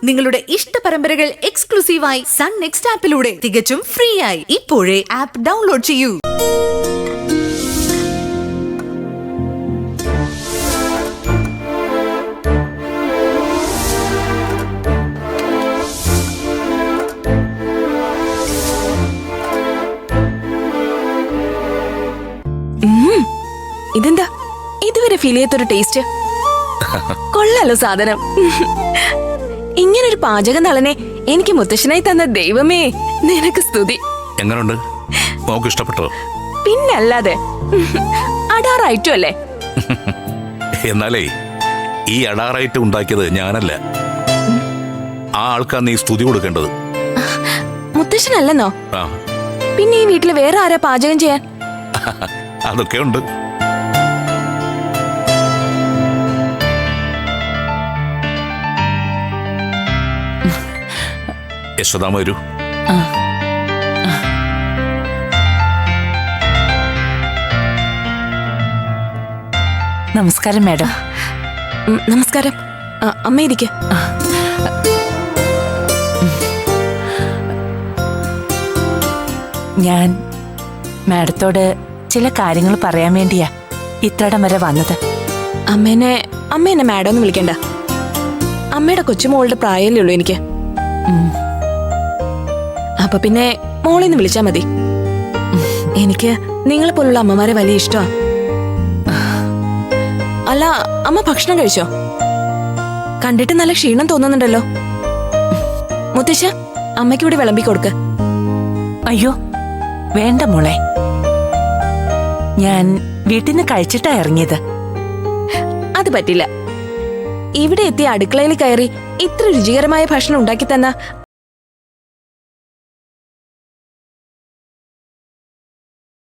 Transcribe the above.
നിങ്ങളുടെ ഇഷ്ട പരമ്പരകൾ എക്സ്ക്ലൂസീവായി സൺ നെക്സ്റ്റ് ആപ്പിലൂടെ തികച്ചും ഫ്രീ ആയി ഇപ്പോഴേ ആപ്പ് ഡൗൺലോഡ് ചെയ്യൂ. ഇതെന്താ ഇതുവരെ ഫീൽ ചെയ്യാത്തൊരു ടേസ്റ്റ്? കൊള്ളാലോ സാധനം. ഇങ്ങനൊരു പാചകം നളനെ എനിക്ക് മുത്തശ്ശനായി തന്ന ദൈവമേ, നിനക്ക് സ്തുതി. എങ്ങനുണ്ട്? മോക്ക് ഇഷ്ടപ്പെട്ടോ? പിന്നല്ലാതെ അടാറായിട്ടും അല്ലേ? എന്നാലേ ഈ അടാറായിട്ട് ഉണ്ടാക്കിയത് ഞാനല്ല, ആ ആൾക്കാ നീ സ്തുതി കൊടുക്കേണ്ടത്. മുത്തശ്ശനല്ലെന്നോ? ആ, പിന്നെ ഈ വീട്ടില് വേറെ ആരാ പാചകം ചെയ്യാൻ? അതൊക്കെ ഉണ്ട്. യശോദാമ വരൂ. നമസ്കാരം മാഡം. നമസ്കാരം. അമ്മ ഇരിക്കെ. ഞാൻ മാഡത്തോട് ചില കാര്യങ്ങൾ പറയാൻ വേണ്ടിയാ ഇത്രടം വരെ വന്നത്. അമ്മ എന്നെ മാഡം ഒന്ന് വിളിക്കണ്ട. അമ്മയുടെ കൊച്ചുമോളുടെ പ്രായമല്ലേ ഉള്ളൂ എനിക്ക്. അപ്പൊ പിന്നെ മോളിന്ന് വിളിച്ചാ മതി. എനിക്ക് നിങ്ങളെ പോലുള്ള അമ്മമാരെ വലിയ ഇഷ്ടമാ. അല്ല, അമ്മ ഭക്ഷണം കഴിച്ചോ? കണ്ടിട്ട് നല്ല ക്ഷീണം തോന്നുന്നുണ്ടല്ലോ. മുത്തശ്ശ, അമ്മയ്ക്ക് ഇവിടെ വിളമ്പി കൊടുക്ക്. അയ്യോ വേണ്ട മോളെ, ഞാൻ വീട്ടിൽ നിന്ന് കഴിച്ചിട്ടാ ഇറങ്ങിയത്. അത് പറ്റില്ല. ഇവിടെ എത്തിയ അടുക്കളയിൽ കയറി ഇത്ര രുചികരമായ ഭക്ഷണം ഉണ്ടാക്കി തന്ന